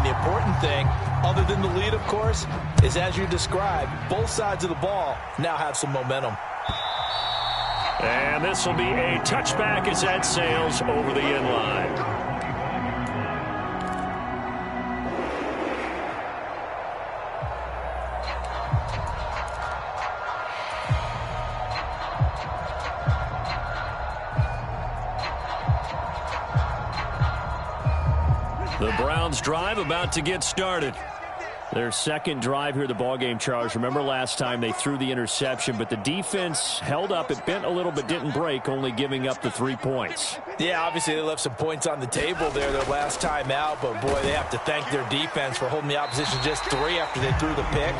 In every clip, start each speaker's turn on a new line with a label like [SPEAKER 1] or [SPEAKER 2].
[SPEAKER 1] the important thing, other than the lead, of course, is as you described, both sides of the ball now have some momentum.
[SPEAKER 2] And this will be a touchback as that sails over the end line. The Browns drive about to get started. Their second drive here, the ballgame, Charles. Remember last time they threw the interception, but the defense held up. It bent a little but didn't break, only giving up the 3 points.
[SPEAKER 1] Yeah, obviously they left some points on the table there their last time out, but boy, they have to thank their defense for holding the opposition just 3 after they threw the pick.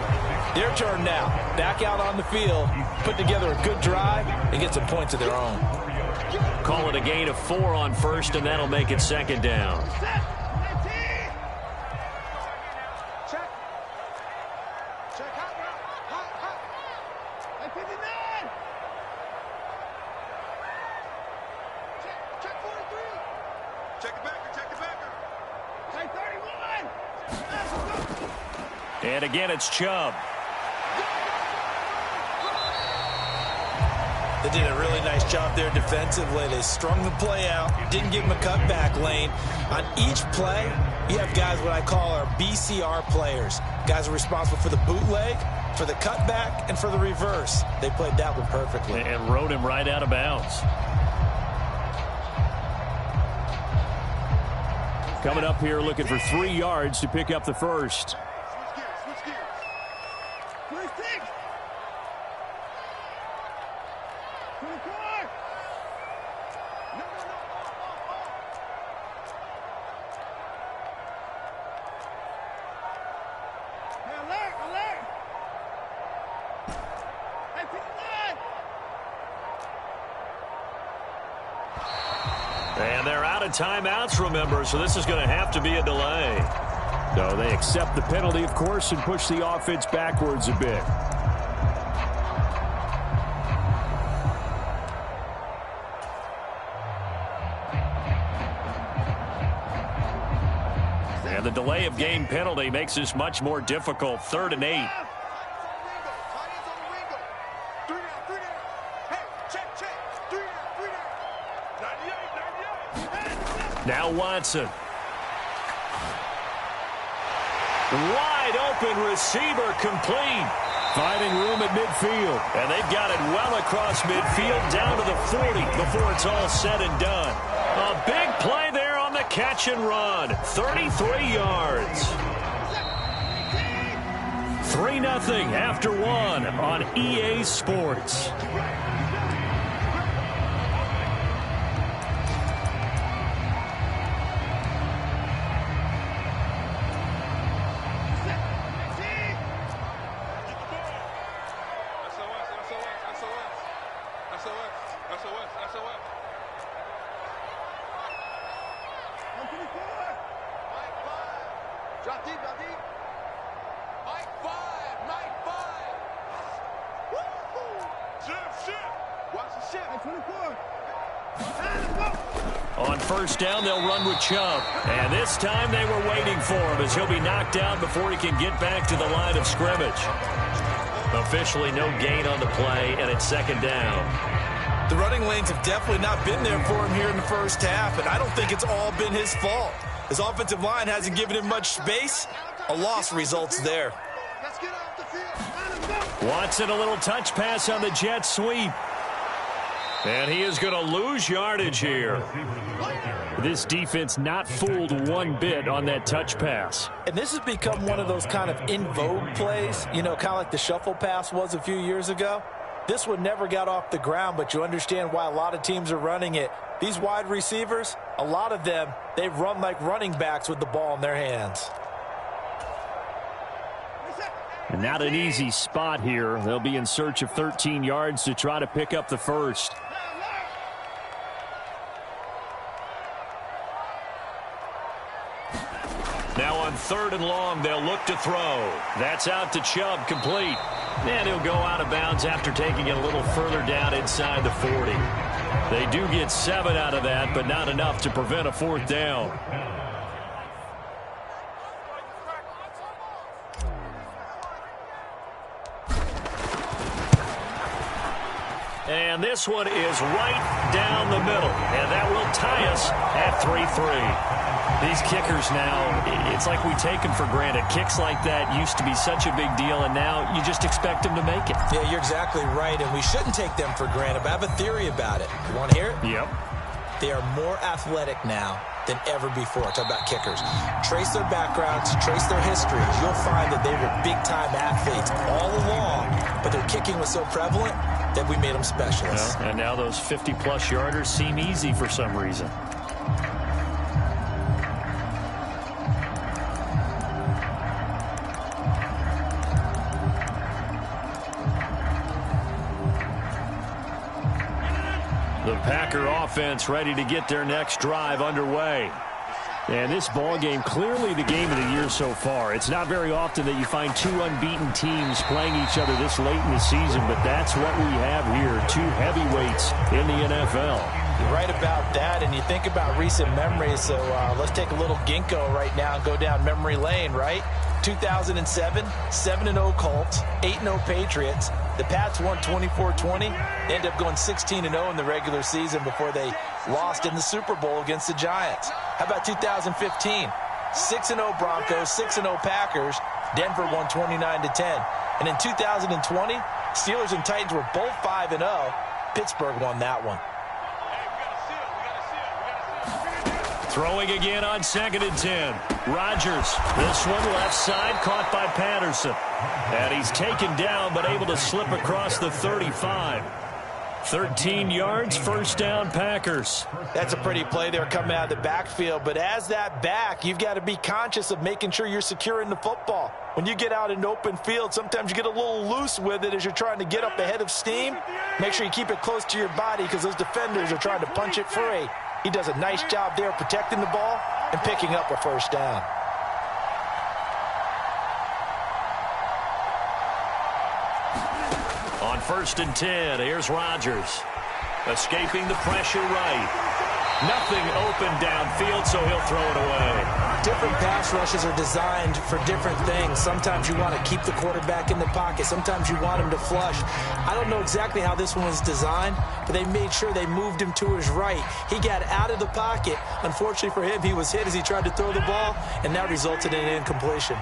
[SPEAKER 1] Their turn now. Back out on the field, put together a good drive, and get some points of their own.
[SPEAKER 2] Call it a gain of 4 on first, and that'll make it second down. And again, it's Chubb.
[SPEAKER 1] They did a really nice job there defensively. They strung the play out, didn't give him a cutback lane. On each play, you have guys what I call our BCR players. Guys are responsible for the bootleg, for the cutback, and for the reverse. They played that one perfectly.
[SPEAKER 2] And rode him right out of bounds. Coming up here looking for 3 yards to pick up the first. And they're out of timeouts, remember, so this is going to have to be a delay. No, they accept the penalty, of course, and push the offense backwards a bit. And the delay of game penalty makes this much more difficult. 3rd and 8. Now Watson. Wide open receiver complete. Finding room at midfield. And they've got it well across midfield down to the 40 before it's all said and done. A big play there on the catch and run. 33 yards. 3-0 after 1 on EA Sports. On first down, they'll run with Chubb. And this time they were waiting for him as he'll be knocked down before he can get back to the line of scrimmage. Officially no gain on the play, and it's second down.
[SPEAKER 1] The running lanes have definitely not been there for him here in the first half, and I don't think it's all been his fault. His offensive line hasn't given him much space. A loss results there.
[SPEAKER 2] Watson, a little touch pass on the jet sweep. And he is going to lose yardage here. This defense not fooled one bit on that touch pass.
[SPEAKER 1] And this has become one of those kind of in vogue plays, you know, kind of like the shuffle pass was a few years ago. This one never got off the ground, but you understand why a lot of teams are running it. These wide receivers, a lot of them, they run like running backs with the ball in their hands.
[SPEAKER 2] And not an easy spot here. They'll be in search of 13 yards to try to pick up the first. Now on 3rd and long, they'll look to throw. That's out to Chubb, complete. And he'll go out of bounds after taking it a little further down inside the 40. They do get 7 out of that, but not enough to prevent a 4th down. And this one is right down the middle. And that will tie us at 3-3. These kickers now, it's like we take them for granted. Kicks like that used to be such a big deal, and now you just expect them to make it.
[SPEAKER 1] Yeah, you're exactly right, and we shouldn't take them for granted. But I have a theory about it. You want to hear it?
[SPEAKER 2] Yep.
[SPEAKER 1] They are more athletic now than ever before. Talk about kickers. Trace their backgrounds, trace their histories. You'll find that they were big-time athletes all along, but their kicking was so prevalent that we made them specialists.
[SPEAKER 2] Yeah, and now those 50-plus yarders seem easy for some reason. The Packer offense ready to get their next drive underway. And this ball game, clearly the game of the year so far. It's not very often that you find two unbeaten teams playing each other this late in the season, but that's what we have here, two heavyweights in the NFL.
[SPEAKER 1] You're right about that, and you think about recent memories, so let's take a little ginkgo right now and go down memory lane, right? 2007, 7-0 Colts, 8-0 Patriots. The Pats won 24-20. They ended up going 16-0 in the regular season before they lost in the Super Bowl against the Giants. How about 2015? 6-0 Broncos, 6-0 Packers. Denver won 29-10. And in 2020, Steelers and Titans were both 5-0. Pittsburgh won that one.
[SPEAKER 2] Throwing again on 2nd and 10. Rodgers. This one left side, caught by Patterson. And he's taken down, but able to slip across the 35. 13 yards, first down, Packers.
[SPEAKER 1] That's a pretty play there coming out of the backfield. But as that back, you've got to be conscious of making sure you're securing the football. When you get out in open field, sometimes you get a little loose with it as you're trying to get up ahead of steam. Make sure you keep it close to your body because those defenders are trying to punch it free. He does a nice job there protecting the ball and picking up a first down.
[SPEAKER 2] On 1st and 10, here's Rodgers. Escaping the pressure right. Nothing open downfield, so he'll throw it away.
[SPEAKER 1] Different pass rushes are designed for different things. Sometimes you want to keep the quarterback in the pocket. Sometimes you want him to flush. I don't know exactly how this one was designed, but they made sure they moved him to his right. He got out of the pocket. Unfortunately for him, he was hit as he tried to throw the ball, and that resulted in an incompletion.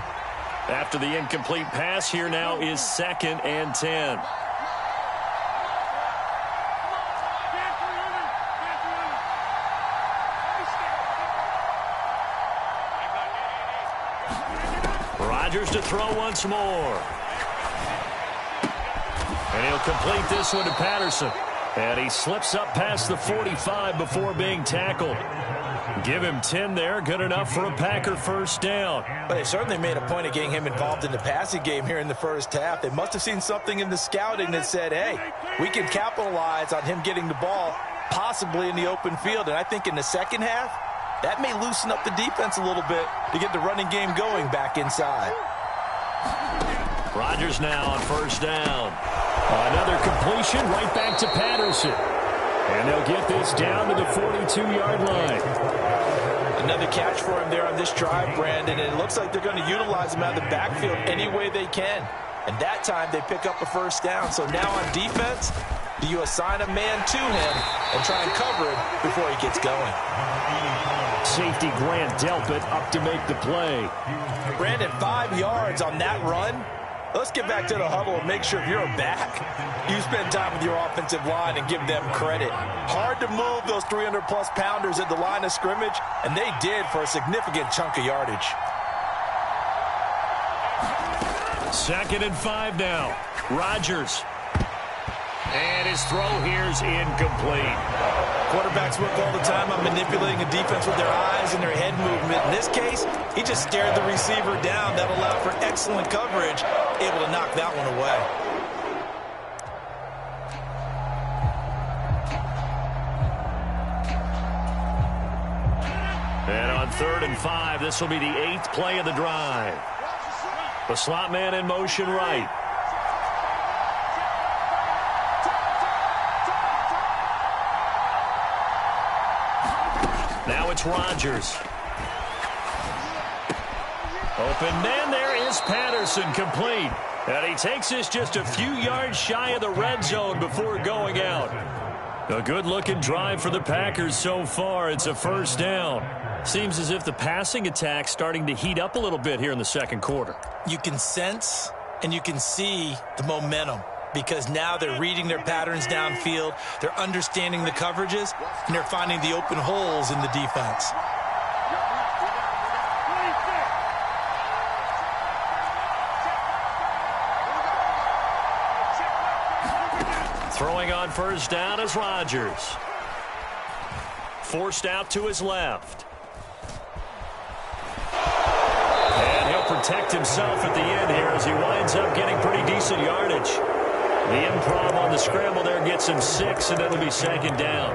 [SPEAKER 2] After the incomplete pass, here now is 2nd and 10. Rodgers to throw once more. And he'll complete this one to Patterson. And he slips up past the 45 before being tackled. Give him 10 there. Good enough for a Packer first down.
[SPEAKER 1] But they certainly made a point of getting him involved in the passing game here in the first half. They must have seen something in the scouting that said, hey, we can capitalize on him getting the ball possibly in the open field. And I think in the second half, that may loosen up the defense a little bit to get the running game going back inside.
[SPEAKER 2] Rodgers now on first down. Another completion right back to Patterson. And they'll get this down to the 42-yard line.
[SPEAKER 1] Another catch for him there on this drive, Brandon, and it looks like they're going to utilize him out of the backfield any way they can. And that time they pick up a first down. So now on defense, do you assign a man to him and try and cover him before he gets going?
[SPEAKER 2] Safety Grant Delpit up to make the play.
[SPEAKER 1] Brandon, 5 yards on that run. Let's get back to the huddle and make sure if you're a back, you spend time with your offensive line and give them credit. Hard to move those 300-plus pounders at the line of scrimmage, and they did for a significant chunk of yardage.
[SPEAKER 2] 2nd and 5 now. Rodgers. And his throw here's incomplete.
[SPEAKER 1] Quarterbacks work all the time on manipulating a defense with their eyes and their head movement. In this case, he just stared the receiver down. That allowed for excellent coverage, able to knock that one away.
[SPEAKER 2] And on 3rd and 5, this will be the 8th play of the drive. The slot man in motion right. Now it's Rodgers. Open man, there is Patterson, complete. And he takes this just a few yards shy of the red zone before going out. A good-looking drive for the Packers so far. It's a first down. Seems as if the passing attack's starting to heat up a little bit here in the second quarter.
[SPEAKER 1] You can sense and you can see the momentum because now they're reading their patterns downfield, they're understanding the coverages, and they're finding the open holes in the defense.
[SPEAKER 2] Throwing on first down is Rodgers. Forced out to his left. And he'll protect himself at the end here as he winds up getting pretty decent yardage. The improv on the scramble there gets him 6, and it'll be second down.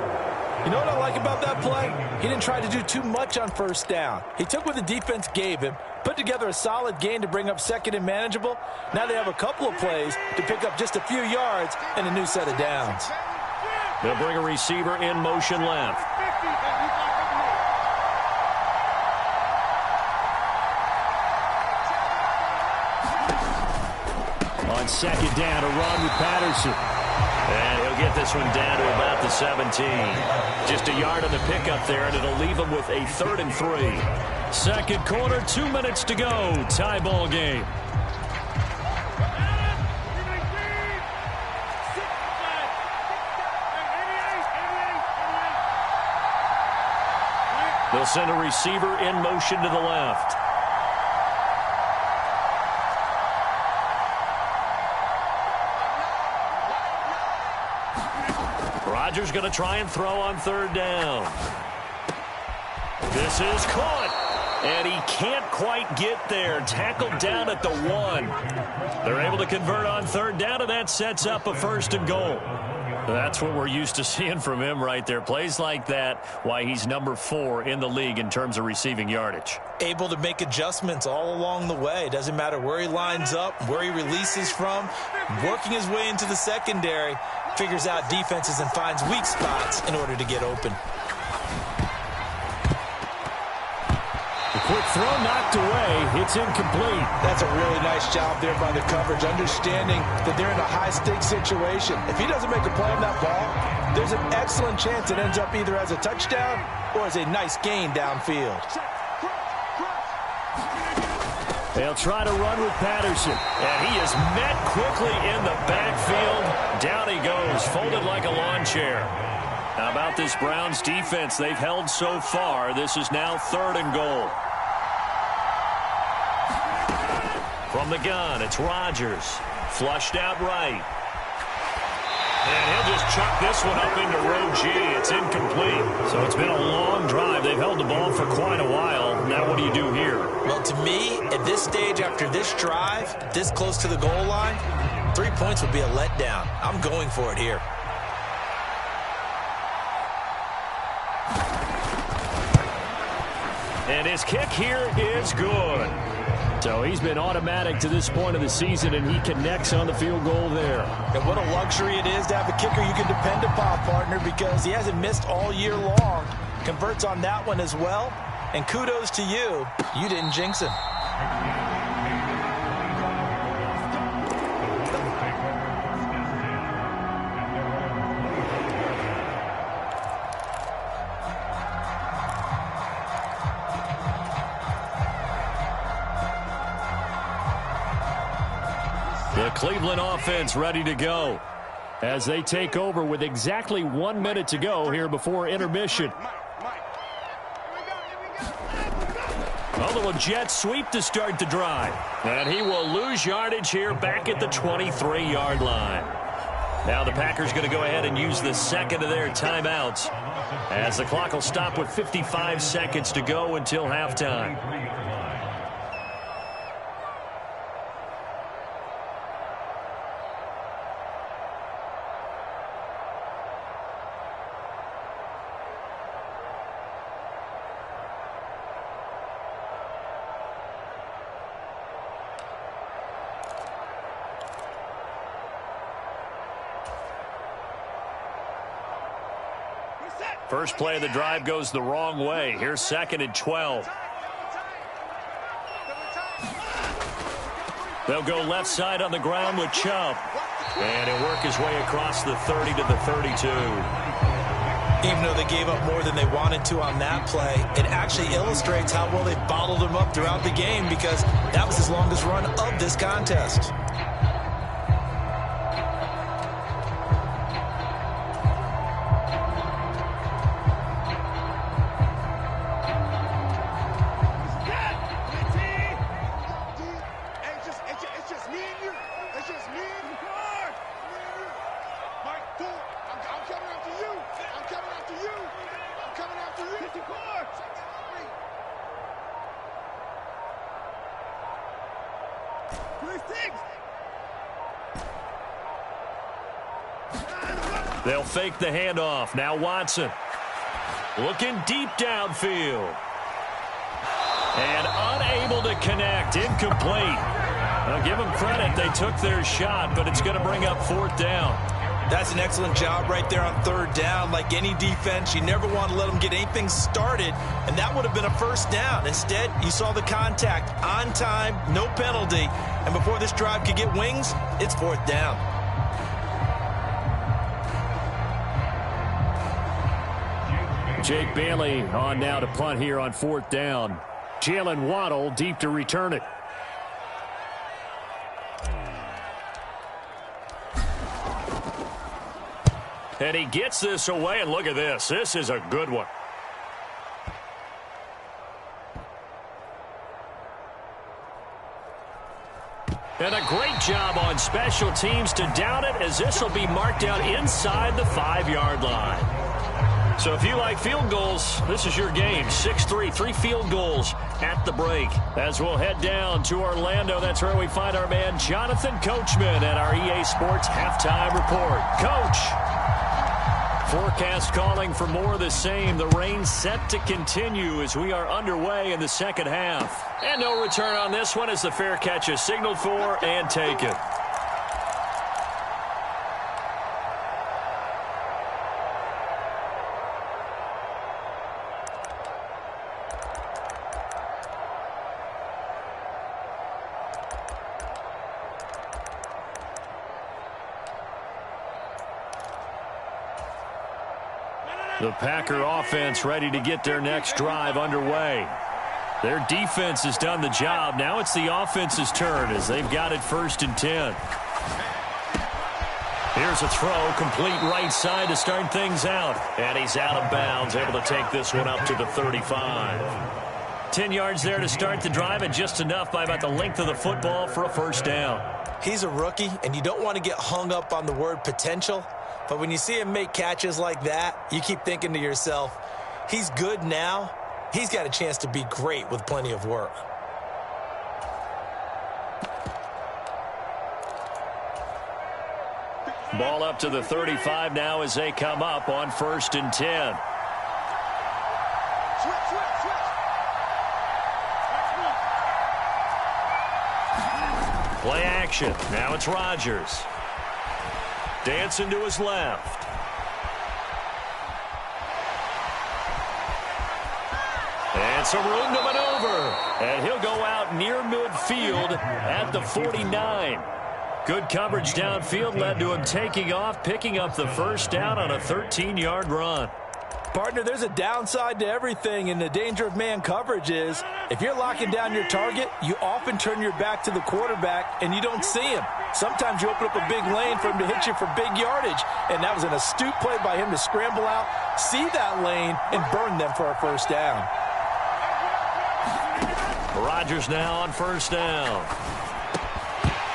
[SPEAKER 1] You know what I like about that play? He didn't try to do too much on first down. He took what the defense gave him, put together a solid gain to bring up second and manageable. Now they have a couple of plays to pick up just a few yards and a new set of downs.
[SPEAKER 2] They'll bring a receiver in motion left. On second down, a run with Patterson. And he'll get this one down to about the 17. Just a yard on the pickup there, and it'll leave him with a 3rd and 3. Second quarter, 2 minutes to go. Tie ball game. They'll send a receiver in motion to the left. Rodgers going to try and throw on third down. This is caught. And he can't quite get there. Tackled down at the 1. They're able to convert on third down, and that sets up a 1st and goal. That's what we're used to seeing from him right there. Plays like that, why he's number 4 in the league in terms of receiving yardage.
[SPEAKER 1] Able to make adjustments all along the way. Doesn't matter where he lines up, where he releases from. Working his way into the secondary, figures out defenses and finds weak spots in order to get open.
[SPEAKER 2] Quick throw knocked away. It's incomplete.
[SPEAKER 1] That's a really nice job there by the coverage, understanding that they're in a high-stakes situation. If he doesn't make a play on that ball, there's an excellent chance it ends up either as a touchdown or as a nice gain downfield.
[SPEAKER 2] They'll try to run with Patterson, and he is met quickly in the backfield. Down he goes, folded like a lawn chair. How about this Browns defense? They've held so far. This is now 3rd and goal. From the gun, it's Rodgers. Flushed out right. And he'll just chuck this one up into row G. It's incomplete. So it's been a long drive. They've held the ball for quite a while. Now what do you do here?
[SPEAKER 1] Well, to me, at this stage after this drive, this close to the goal line, 3 points would be a letdown. I'm going for it here.
[SPEAKER 2] And his kick here is good. So he's been automatic to this point of the season, and he connects on the field goal there.
[SPEAKER 1] And what a luxury it is to have a kicker you can depend upon, partner, because he hasn't missed all year long. Converts on that one as well. And kudos to you. You didn't jinx him.
[SPEAKER 2] The Cleveland offense ready to go as they take over with exactly 1 minute to go here before intermission. A little jet sweep to start the drive. And he will lose yardage here back at the 23-yard line. Now the Packers going to go ahead and use the second of their timeouts as the clock will stop with 55 seconds to go until halftime. First play of the drive goes the wrong way. Here's 2nd and 12. They'll go left side on the ground with Chubb. And he'll work his way across the 30 to the 32.
[SPEAKER 1] Even though they gave up more than they wanted to on that play, it actually illustrates how well they bottled him up throughout the game, because that was his longest run of this contest.
[SPEAKER 2] They'll fake the handoff. Now Watson. Looking deep downfield. And unable to connect. Incomplete. I'll give them credit. They took their shot, but it's going to bring up 4th down.
[SPEAKER 1] That's an excellent job right there on 3rd down. Like any defense, you never want to let them get anything started, and that would have been a 1st down. Instead, you saw the contact on time, no penalty, and before this drive could get wings, it's 4th down.
[SPEAKER 2] Jake Bailey on now to punt here on 4th down. Jalen Waddle deep to return it. And he gets this away, and look at this. This is a good one. And a great job on special teams to down it, as this will be marked out inside the 5-yard line. So if you like field goals, this is your game. 6-3, 3 field goals at the break. As we'll head down to Orlando, that's where we find our man Jonathan Coachman at our EA Sports Halftime Report. Coach. Forecast calling for more of the same. The rain set to continue as we are underway in the 2nd half. And no return on this one as the fair catch is signaled for and taken. The Packer offense ready to get their next drive underway. Their defense has done the job. Now it's the offense's turn as they've got it 1st and 10. Here's a throw, complete right side to start things out. And he's out of bounds, able to take this one up to the 35. 10 yards there to start the drive, and just enough by about the length of the football for a 1st down.
[SPEAKER 1] He's a rookie, and you don't want to get hung up on the word potential. But when you see him make catches like that, you keep thinking to yourself, he's good now. He's got a chance to be great with plenty of work.
[SPEAKER 2] Ball up to the 35 now as they come up on 1st and 10. Play action. Now it's Rodgers. Dancing to his left. And some room to maneuver. And he'll go out near midfield at the 49. Good coverage downfield led to him taking off, picking up the 1st down on a 13-yard run.
[SPEAKER 1] Partner, there's a downside to everything, and the danger of man coverage is if you're locking down your target, you often turn your back to the quarterback and you don't see him. Sometimes you open up a big lane for him to hit you for big yardage, and that was an astute play by him to scramble out, see that lane, and burn them for a 1st down.
[SPEAKER 2] Rodgers now on 1st down.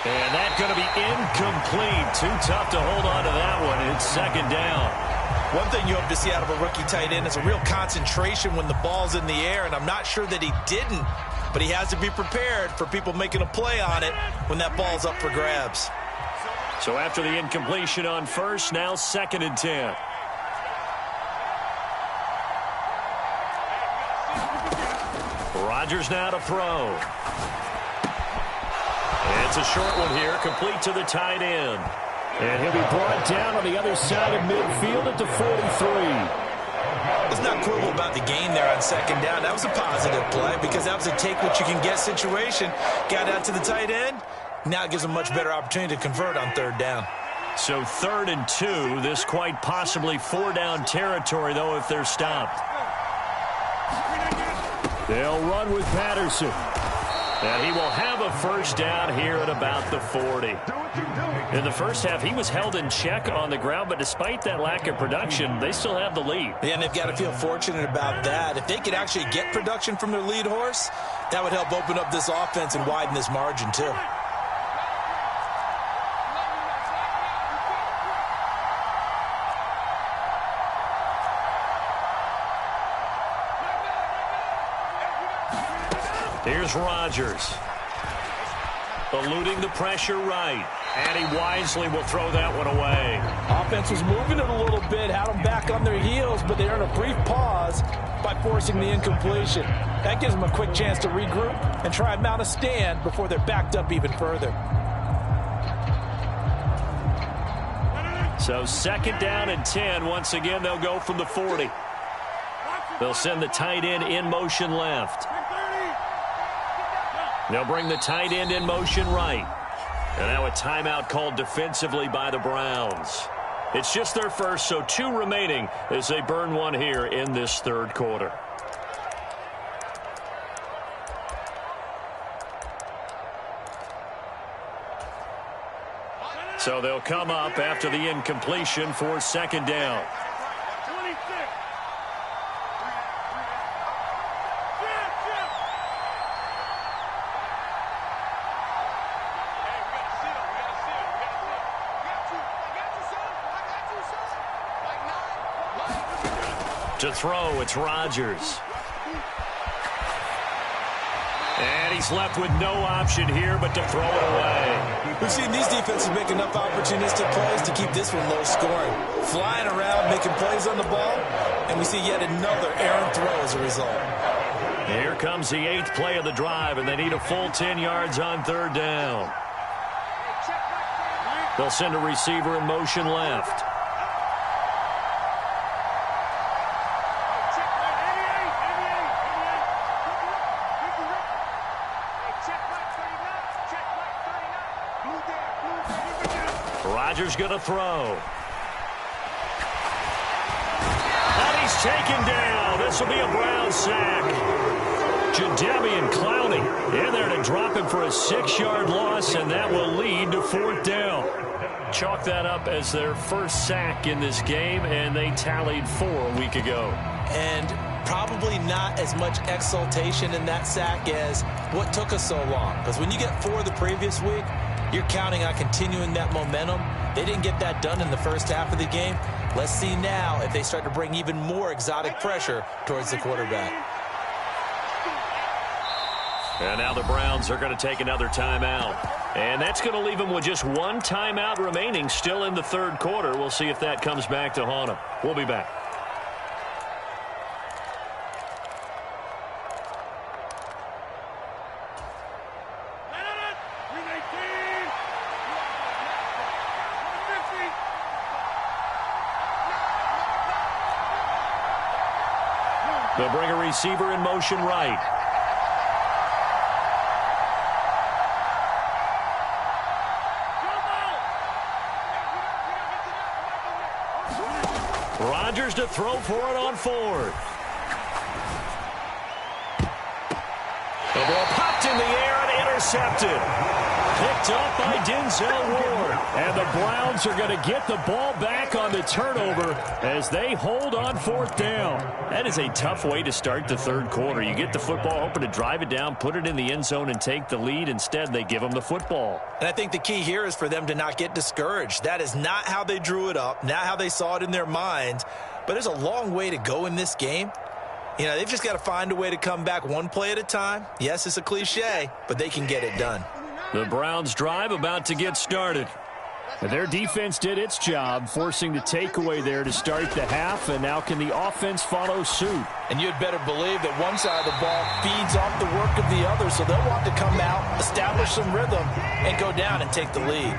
[SPEAKER 2] And that's going to be incomplete. Too tough to hold on to that one. It's 2nd down.
[SPEAKER 1] One thing you hope to see out of a rookie tight end is a real concentration when the ball's in the air, and I'm not sure that he didn't, but he has to be prepared for people making a play on it when that ball's up for grabs.
[SPEAKER 2] So after the incompletion on 1st, now 2nd and 10. Rodgers now to throw. It's a short one here, complete to the tight end. And he'll be brought down on the other side of midfield at the 43.
[SPEAKER 1] Let's not quibble about the gain there on 2nd down. That was a positive play because that was a take-what-you-can-get situation. Got out to the tight end, Now it gives them a much better opportunity to convert on third down.
[SPEAKER 2] So 3rd and 2. This quite possibly 4-down territory, though, if they're stopped. They'll run with Patterson. And he will have a first down here at about the 40. In the first half, he was held in check on the ground, but despite that lack of production, they still have the lead.
[SPEAKER 1] Yeah, and they've got to feel fortunate about that. If they could actually get production from their lead horse, that would help open up this offense and widen this margin, too.
[SPEAKER 2] Here's Rodgers. Eluding the pressure right. And he wisely will throw that one away.
[SPEAKER 1] Offense was moving it a little bit, had them back on their heels, but they earned a brief pause by forcing the incompletion. That gives them a quick chance to regroup and try and mount a stand before they're backed up even further.
[SPEAKER 2] So 2nd down and 10. Once again, they'll go from the 40. They'll send the tight end in motion left. They'll bring the tight end in motion right. And now a timeout called defensively by the Browns. It's just their first, so 2 remaining as they burn one here in this 3rd quarter. So they'll come up after the incompletion for 2nd down. To throw, it's Rodgers. And he's left with no option here but to throw it away.
[SPEAKER 1] We've seen these defenses make enough opportunistic plays to keep this one low scoring. Flying around, making plays on the ball, and we see yet another errant throw as a result.
[SPEAKER 2] Here comes the 8th play of the drive, and they need a full 10 yards on 3rd down. They'll send a receiver in motion left. Rodgers going to throw. And he's taken down. This will be a Brown sack. Jadeveon Clowney in there to drop him for a 6-yard loss, and that will lead to 4th down. Chalk that up as their first sack in this game, and they tallied 4 a week ago.
[SPEAKER 1] And probably not as much exultation in that sack as what took us so long. Because when you get 4 the previous week, you're counting on continuing that momentum. They didn't get that done in the first half of the game. Let's see now if they start to bring even more exotic pressure towards the quarterback.
[SPEAKER 2] And now the Browns are going to take another timeout. And that's going to leave them with just 1 timeout remaining still in the 3rd quarter. We'll see if that comes back to haunt them. We'll be back. They'll bring a receiver in motion right. Rodgers to throw for it on 4th. The ball popped in the air and intercepted. Picked up by Denzel Ward. And the Browns are going to get the ball back on the turnover as they hold on 4th down. That is a tough way to start the 3rd quarter. You get the football, hoping to drive it down, put it in the end zone, and take the lead. Instead, they give them the football.
[SPEAKER 1] And I think the key here is for them to not get discouraged. That is not how they drew it up, not how they saw it in their minds. But there's a long way to go in this game. You know, they've just got to find a way to come back 1 play at a time. Yes, it's a cliche, but they can get it done.
[SPEAKER 2] The Browns drive about to get started. Their defense did its job, forcing the takeaway there to start the half, and now can the offense follow suit?
[SPEAKER 1] And you'd better believe that one side of the ball feeds off the work of the other, so they'll want to come out, establish some rhythm, and go down and take the lead.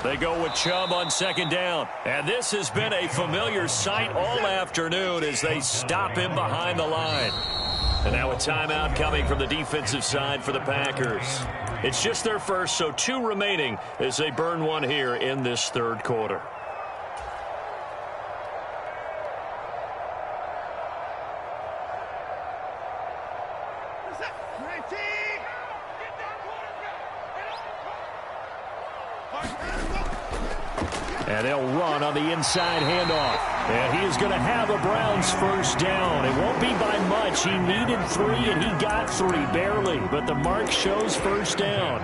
[SPEAKER 2] They go with Chubb on second down. And this has been a familiar sight all afternoon as they stop him behind the line. And now a timeout coming from the defensive side for the Packers. It's just their first, so 2 remaining as they burn one here in this third quarter. And they'll run on the inside handoff. And he is going to have a Browns first down. It won't be by much. He needed 3, and he got 3, barely. But the mark shows first down.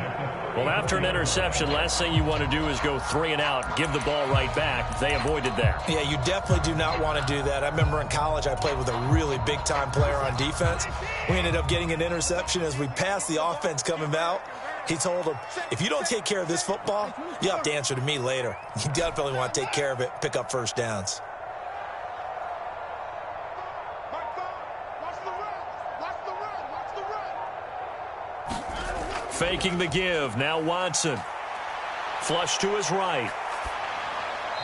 [SPEAKER 2] Well, after an interception, last thing you want to do is go 3 and out, give the ball right back. They avoided that.
[SPEAKER 1] Yeah, you definitely do not want to do that. I remember in college I played with a really big-time player on defense. We ended up getting an interception as we passed the offense coming out. He told him, if you don't take care of this football, you have to answer to me later. You definitely want to take care of it, pick up first downs.
[SPEAKER 2] Faking the give. Now Watson. Flush to his right.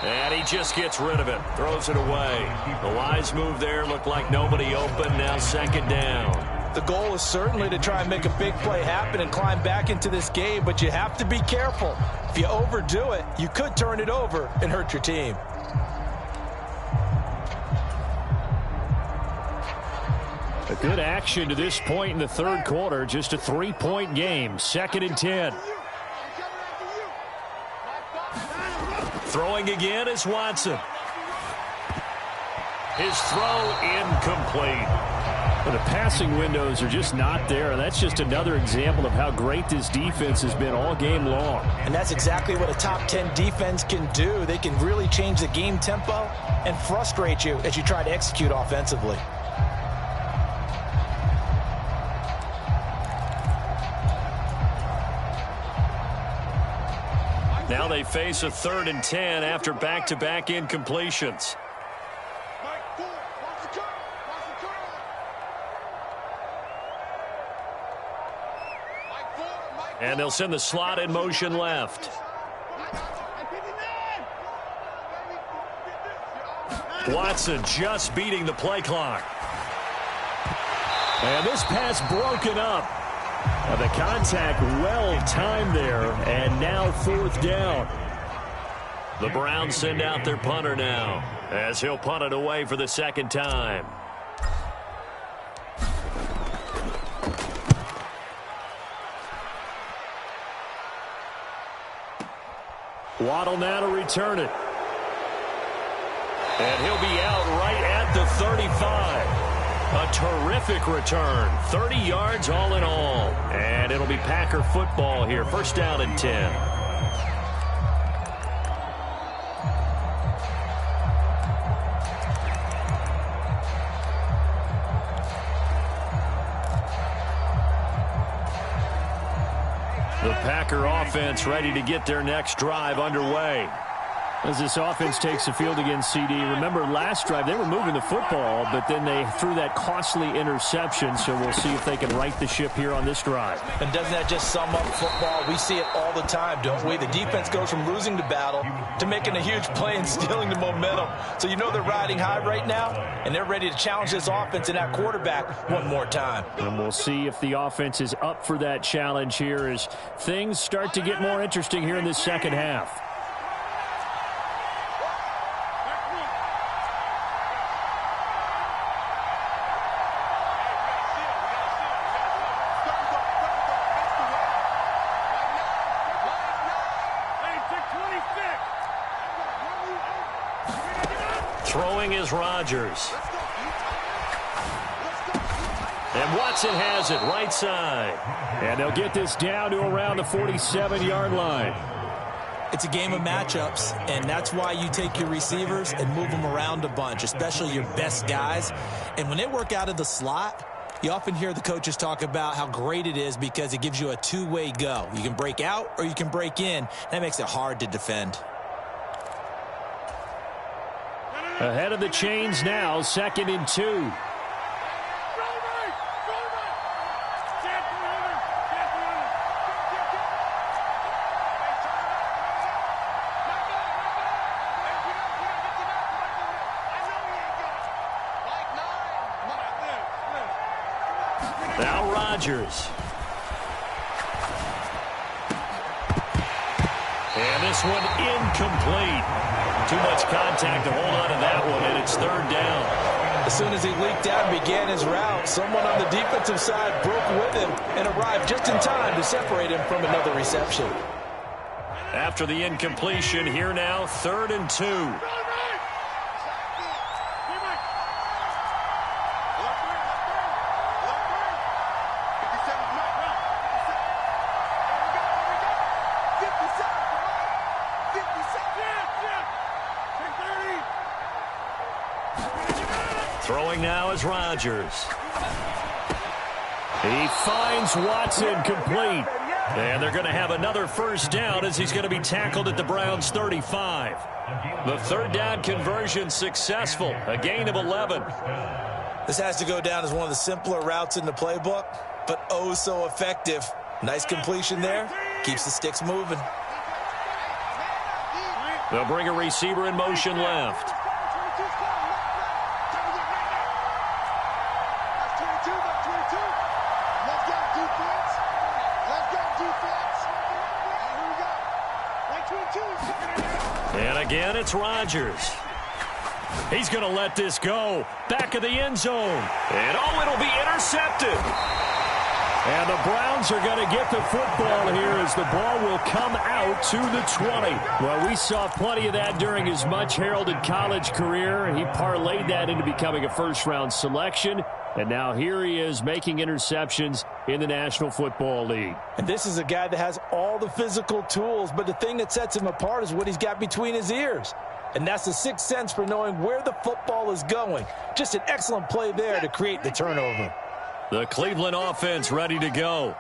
[SPEAKER 2] And he just gets rid of it. Throws it away. The wise move there. Looked like nobody open. Now second down.
[SPEAKER 1] The goal is certainly to try and make a big play happen and climb back into this game, but you have to be careful. If you overdo it, you could turn it over and hurt your team.
[SPEAKER 2] A good action to this point in the third quarter. Just a 3-point game. 2nd and 10. Throwing again is Watson. His throw incomplete. But the passing windows are just not there. That's just another example of how great this defense has been all game long.
[SPEAKER 1] And that's exactly what a top 10 defense can do. They can really change the game tempo and frustrate you as you try to execute offensively.
[SPEAKER 2] Now they face a 3rd and 10 after back-to-back incompletions. And they'll send the slot in motion left. Watson just beating the play clock. And this pass broken up. The contact well timed there, and now 4th down. The Browns send out their punter now, as he'll punt it away for the 2nd time. Waddle now to return it. And he'll be out right at the 35. A terrific return. 30 yards all in all. And it'll be Packer football here. 1st down and 10. The Packer offense ready to get their next drive underway. As this offense takes the field against CD, remember last drive they were moving the football, but then they threw that costly interception, so we'll see if they can right the ship here on this drive.
[SPEAKER 1] And doesn't that just sum up football? We see it all the time, don't we? The defense goes from losing the battle to making a huge play and stealing the momentum. So you know they're riding high right now, and they're ready to challenge this offense and that quarterback one more time.
[SPEAKER 2] And we'll see if the offense is up for that challenge here as things start to get more interesting here in this second half. Throwing is Rodgers. And Watson has it right side. And they'll get this down to around the 47-yard line.
[SPEAKER 1] It's a game of matchups, and that's why you take your receivers and move them around a bunch, especially your best guys. And when they work out of the slot, you often hear the coaches talk about how great it is because it gives you a two-way go. You can break out or you can break in. That makes it hard to defend.
[SPEAKER 2] Ahead of the chains now, 2nd and 2. Now Rodgers. And this one incomplete. Too much contact to hold on to that one, and it's third down.
[SPEAKER 1] As soon as he leaked out and began his route, someone on the defensive side broke with him and arrived just in time to separate him from another reception.
[SPEAKER 2] After the incompletion, here now, 3rd and 2. Throwing now is Rodgers. He finds Watson complete. And they're going to have another first down as he's going to be tackled at the Browns' 35. The third down conversion successful. A gain of 11.
[SPEAKER 1] This has to go down as one of the simpler routes in the playbook, but oh so effective. Nice completion there. Keeps the sticks moving.
[SPEAKER 2] They'll bring a receiver in motion left. And again, it's Rodgers. He's going to let this go. Back of the end zone. And oh, it'll be intercepted. And the Browns are going to get the football here as the ball will come out to the 20. Well, we saw plenty of that during his much-heralded college career. He parlayed that into becoming a first-round selection. And now here he is making interceptions in the National Football League.
[SPEAKER 1] And this is a guy that has all the physical tools, but the thing that sets him apart is what he's got between his ears. And that's the sixth sense for knowing where the football is going. Just an excellent play there to create the turnover.
[SPEAKER 2] The Cleveland offense ready to go.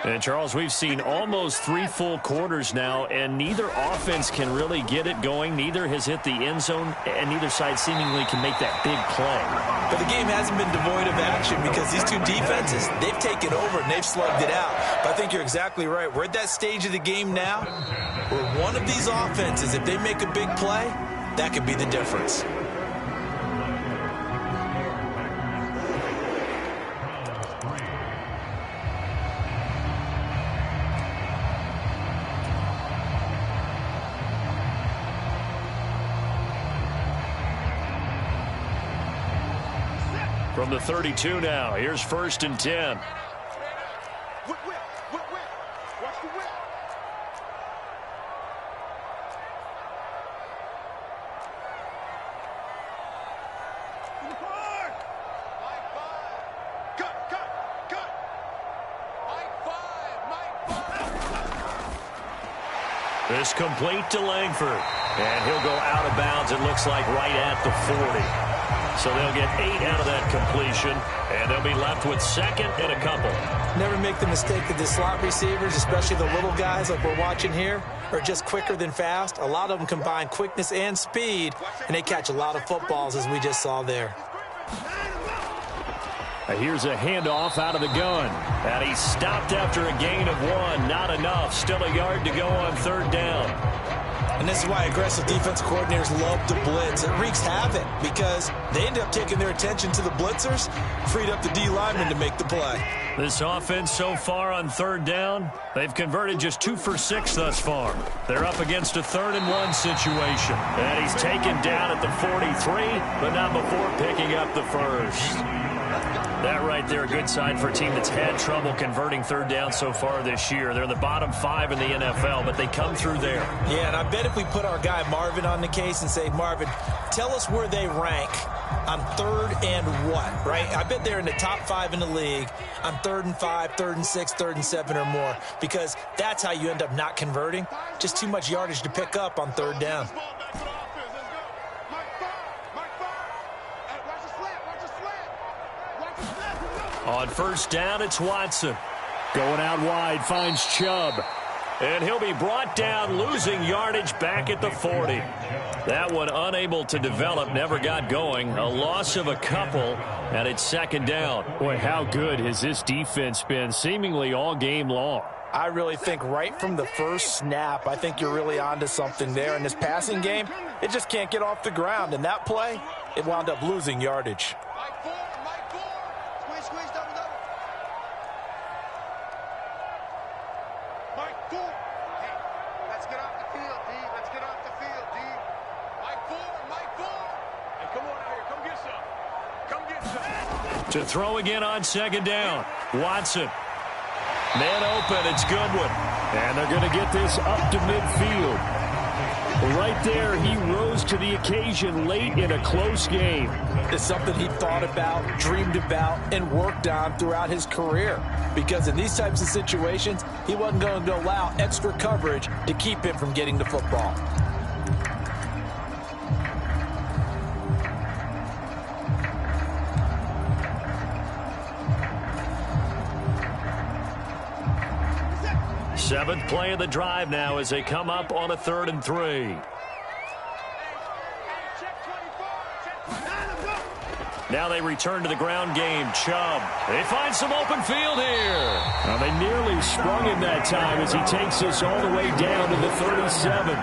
[SPEAKER 2] And, Charles, we've seen almost 3 full quarters now, and neither offense can really get it going. Neither has hit the end zone, and neither side seemingly can make that big play.
[SPEAKER 1] But the game hasn't been devoid of action because these two defenses, they've taken over and they've slugged it out. But I think you're exactly right. We're at that stage of the game now where one of these offenses, if they make a big play, that could be the difference.
[SPEAKER 2] From the 32 now, here's 1st and 10.
[SPEAKER 3] Watch the whip.
[SPEAKER 2] This complete to Langford. And he'll go out of bounds, it looks like, right at the 40. So they'll get 8 out of that completion, and they'll be left with 2nd and a couple.
[SPEAKER 1] Never make the mistake that the slot receivers, especially the little guys like we're watching here, are just quicker than fast. A lot of them combine quickness and speed, and they catch a lot of footballs, as we just saw there.
[SPEAKER 2] Here's a handoff out of the gun. And he's stopped after a gain of 1. Not enough. Still a yard to go on 3rd down.
[SPEAKER 1] And this is why aggressive defense coordinators love to blitz. It wreaks havoc because they end up taking their attention to the blitzers, freed up the D lineman to make the play.
[SPEAKER 2] This offense so far on 3rd down, they've converted just 2 for 6 thus far. They're up against a 3rd and 1 situation. And he's taken down at the 43, but not before picking up the first. That right there, a good sign for a team that's had trouble converting 3rd down so far this year. They're in the bottom 5 in the NFL, but they come through there.
[SPEAKER 1] Yeah, and I bet if we put our guy Marvin on the case and say, Marvin, tell us where they rank on 3rd and what, right? I bet they're in the top 5 in the league on 3rd and 5, 3rd and 6, 3rd and 7 or more, because that's how you end up not converting. Just too much yardage to pick up on 3rd down.
[SPEAKER 2] On 1st down, it's Watson. Going out wide, finds Chubb. And he'll be brought down, losing yardage back at the 40. That one unable to develop, never got going. A loss of a couple, and it's 2nd down. Boy, how good has this defense been seemingly all game long?
[SPEAKER 1] I really think right from the first snap, I think you're really onto something there. In this passing game, it just can't get off the ground. And that play, it wound up losing yardage.
[SPEAKER 2] To throw again on second down. Watson. Man open. It's Goodwin. And they're going to get this up to midfield. Right there, he rose to the occasion late in a close game.
[SPEAKER 1] It's something he thought about, dreamed about, and worked on throughout his career. Because in these types of situations, he wasn't going to allow extra coverage to keep him from getting the football.
[SPEAKER 2] Seventh play of the drive now as they come up on a 3rd and 3. Now they return to the ground game. Chubb. They find some open field here. Now they nearly sprung him that time as he takes this all the way down to the 37.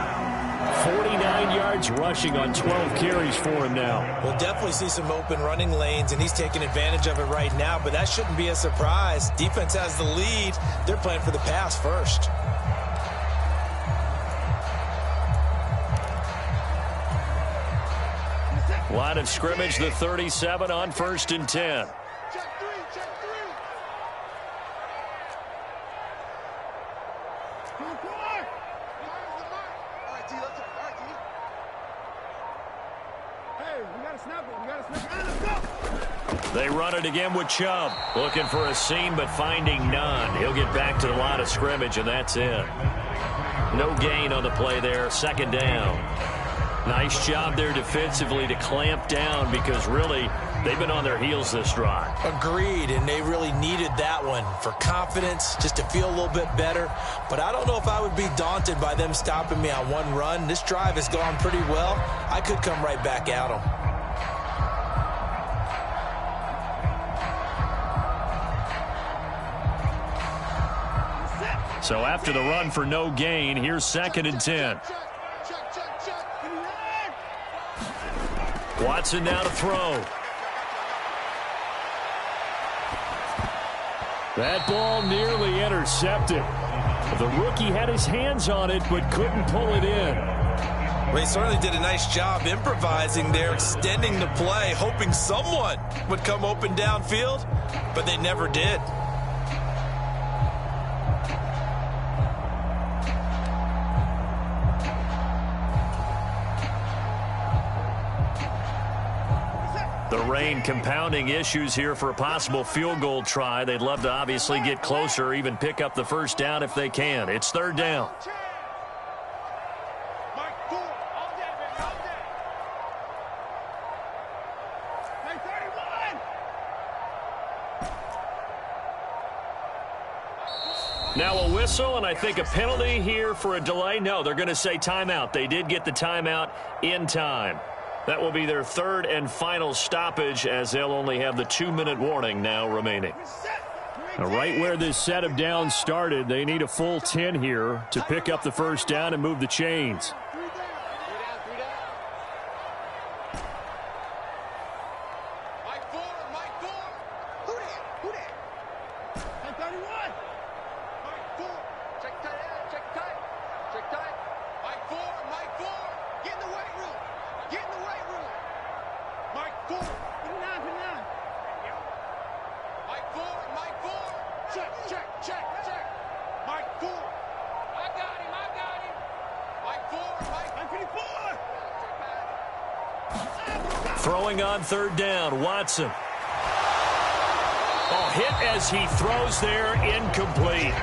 [SPEAKER 2] 49 yards rushing on 12 carries for him now.
[SPEAKER 1] We'll definitely see some open running lanes, and he's taking advantage of it right now, but that shouldn't be a surprise. Defense has the lead. They're playing for the pass first.
[SPEAKER 2] Line of scrimmage, the 37 on 1st and 10. They run it again with Chubb. Looking for a seam, but finding none. He'll get back to the line of scrimmage, and that's it. No gain on the play there. 2nd down. Nice job there defensively to clamp down because really they've been on their heels this drive.
[SPEAKER 1] Agreed, and they really needed that one for confidence, just to feel a little bit better. But I don't know if I would be daunted by them stopping me on one run. This drive has gone pretty well. I could come right back at them.
[SPEAKER 2] So after the run for no gain, here's 2nd and 10. Watson now to throw. That ball nearly intercepted. The rookie had his hands on it but couldn't pull it in.
[SPEAKER 1] Well, he certainly did a nice job improvising there, extending the play, hoping someone would come open downfield, but they never did.
[SPEAKER 2] The rain compounding issues here for a possible field goal try. They'd love to obviously get closer, even pick up the 1st down if they can. It's 3rd down. Now a whistle, and I think a penalty here for a delay. No, they're going to say timeout. They did get the timeout in time. That will be their 3rd and final stoppage as they'll only have the 2-minute warning now remaining. Now, right where this set of downs started, they need a full 10 here to pick up the 1st down and move the chains. Throwing on 3rd down, Watson. Oh, hit as he throws there, incomplete.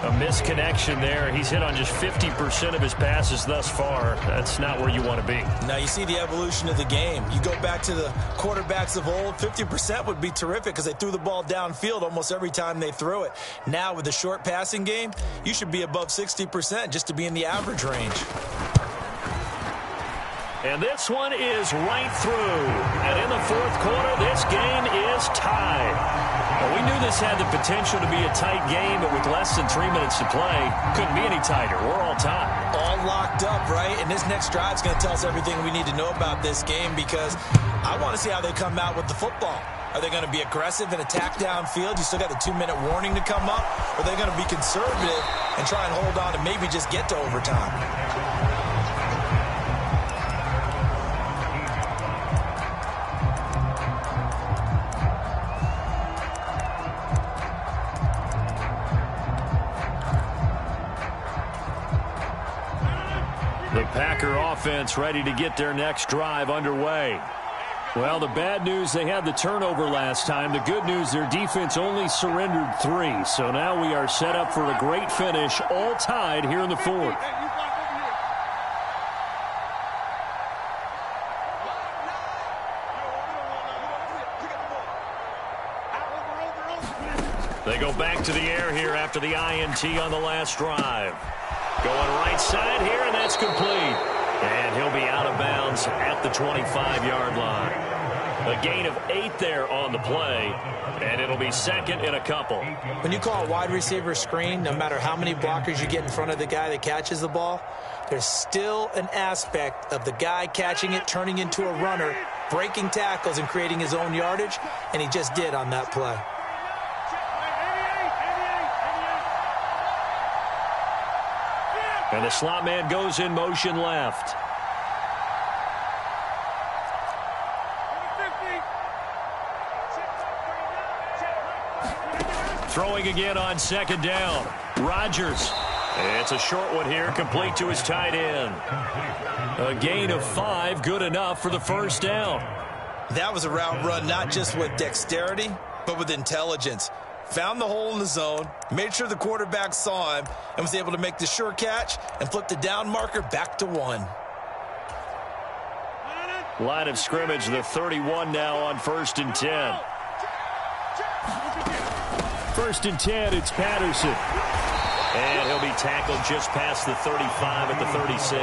[SPEAKER 2] A misconnection there. He's hit on just 50% of his passes thus far. That's not where you want to be.
[SPEAKER 1] Now you see the evolution of the game. You go back to the quarterbacks of old, 50% would be terrific because they threw the ball downfield almost every time they threw it. Now with the short passing game, you should be above 60% just to be in the average range.
[SPEAKER 2] And this one is right through. And in the 4th quarter, this game is tied. Well, we knew this had the potential to be a tight game, but with less than 3 minutes to play, couldn't be any tighter. We're all tied.
[SPEAKER 1] All locked up, right? And this next drive is going to tell us everything we need to know about this game because I want to see how they come out with the football. Are they going to be aggressive and attack downfield? You still got the 2-minute warning to come up? Or are they going to be conservative and try and hold on and maybe just get to overtime?
[SPEAKER 2] Packer offense ready to get their next drive underway. Well, the bad news, they had the turnover last time. The good news, their defense only surrendered 3. So now we are set up for a great finish, all tied here in the fourth. They go back to the air here after the INT on the last drive. Going right side here, and that's complete. And he'll be out of bounds at the 25-yard line. A gain of 8 there on the play, and it'll be second and a couple.
[SPEAKER 1] When you call a wide receiver screen, no matter how many blockers you get in front of the guy that catches the ball, there's still an aspect of the guy catching it, turning into a runner, breaking tackles and creating his own yardage, and he just did on that play.
[SPEAKER 2] And the slot man goes in motion left. Throwing again on second down. Rodgers. It's a short one here, complete to his tight end. A gain of 5, good enough for the first down.
[SPEAKER 1] That was a route run not just with dexterity, but with intelligence. Found the hole in the zone, made sure the quarterback saw him, and was able to make the sure catch and flip the down marker back to 1.
[SPEAKER 2] Line of scrimmage, the 31 now on 1st and 10. 1st and 10, it's Patterson. And he'll be tackled just past the 35 at the 36.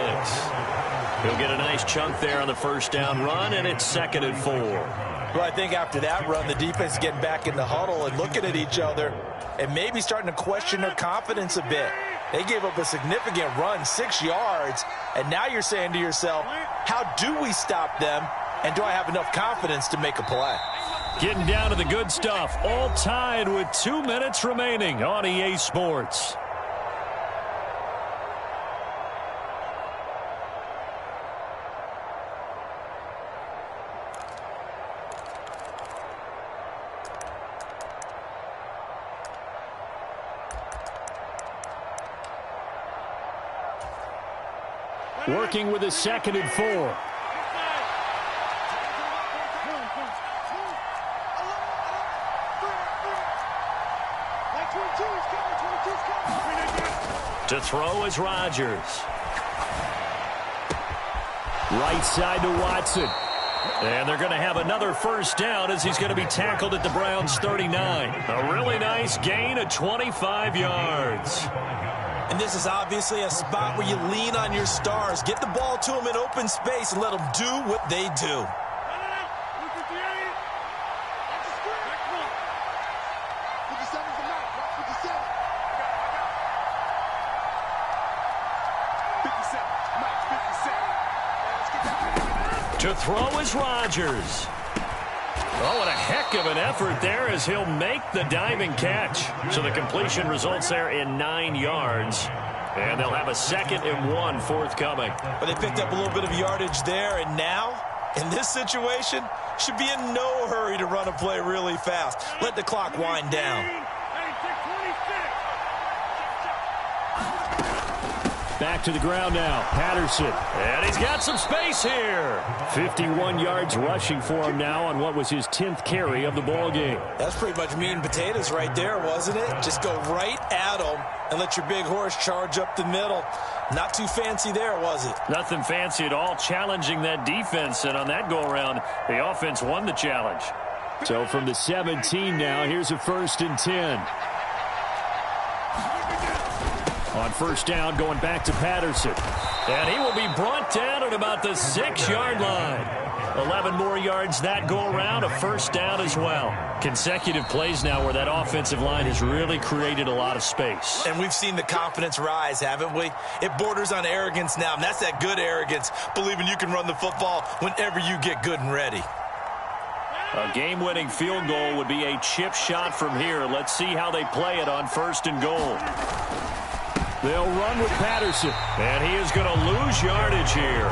[SPEAKER 2] He'll get a nice chunk there on the first down run, and it's 2nd and 4.
[SPEAKER 1] Well, I think after that run, the defense is getting back in the huddle and looking at each other and maybe starting to question their confidence a bit. They gave up a significant run, 6 yards, and now you're saying to yourself, how do we stop them, and do I have enough confidence to make a play?
[SPEAKER 2] Getting down to the good stuff, all tied with 2 minutes remaining on EA Sports. Working with a 2nd and 4. To throw is Rodgers. Right side to Watson. And they're going to have another first down as he's going to be tackled at the Browns' 39. A really nice gain of 25 yards.
[SPEAKER 1] And this is obviously a spot where you lean on your stars. Get the ball to them in open space and let them do what they do.
[SPEAKER 2] To throw is Rodgers. Oh, and a heck of an effort there as he'll make the diving catch. So the completion results there in 9 yards. And they'll have a 2nd and 1 forthcoming.
[SPEAKER 1] But they picked up a little bit of yardage there, and now, in this situation, should be in no hurry to run a play really fast. Let the clock wind down.
[SPEAKER 2] Back to the ground now, Patterson. And he's got some space here. 51 yards rushing for him now on what was his 10th carry of the ball game.
[SPEAKER 1] That's pretty much meat and potatoes right there, wasn't it? Just go right at him and let your big horse charge up the middle. Not too fancy there, was it?
[SPEAKER 2] Nothing fancy at all, challenging that defense. And on that go-around, the offense won the challenge. So from the 17 now, here's a 1st and 10. On first down, going back to Patterson. And he will be brought down at about the 6-yard line. 11 more yards that go around, a first down as well. Consecutive plays now where that offensive line has really created a lot of space.
[SPEAKER 1] And we've seen the confidence rise, haven't we? It borders on arrogance now, and that's that good arrogance, believing you can run the football whenever you get good and ready.
[SPEAKER 2] A game-winning field goal would be a chip shot from here. Let's see how they play it on 1st and goal. They'll run with Patterson, and he is going to lose yardage here.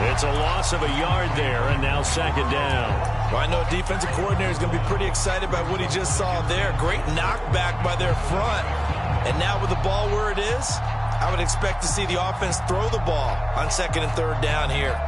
[SPEAKER 2] It's a loss of a yard there, and now 2nd down.
[SPEAKER 1] Well, I know a defensive coordinator is going to be pretty excited by what he just saw there. Great knockback by their front. And now with the ball where it is, I would expect to see the offense throw the ball on 2nd and 3rd down here.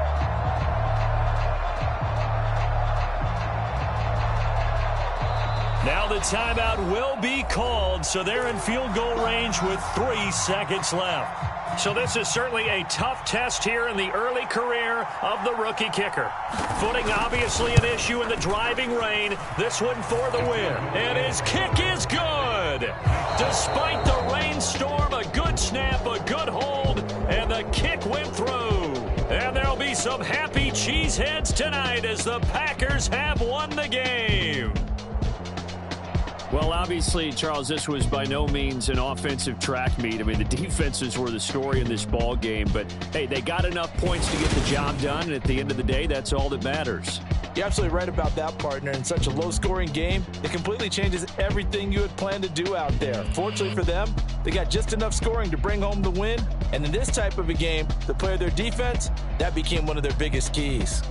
[SPEAKER 2] Now the timeout will be called, so they're in field goal range with 3 seconds left. So this is certainly a tough test here in the early career of the rookie kicker. Footing obviously an issue in the driving rain. This one for the win. And his kick is good. Despite the rainstorm, a good snap, a good hold, and the kick went through. And there'll be some happy cheeseheads tonight as the Packers have won the game.
[SPEAKER 4] Well, obviously, Charles, this was by no means an offensive track meet. I mean, the defenses were the story in this ball game. But, hey, they got enough points to get the job done. And at the end of the day, that's all that matters.
[SPEAKER 1] You're absolutely right about that, partner. In such a low-scoring game, it completely changes everything you had planned to do out there. Fortunately for them, they got just enough scoring to bring home the win. And in this type of a game, to play their defense, that became one of their biggest keys.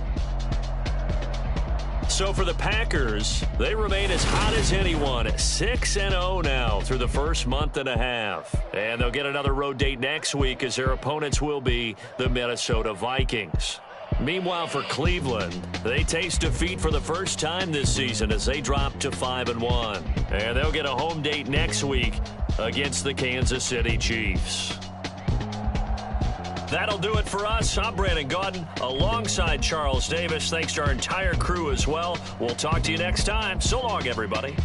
[SPEAKER 2] So for the Packers, they remain as hot as anyone, 6-0 now through the first month and a half. And they'll get another road date next week as their opponents will be the Minnesota Vikings. Meanwhile, for Cleveland, they taste defeat for the first time this season as they drop to 5-1. And they'll get a home date next week against the Kansas City Chiefs. That'll do it for us. I'm Brandon Gaudin alongside Charles Davis. Thanks to our entire crew as well. We'll talk to you next time. So long, everybody.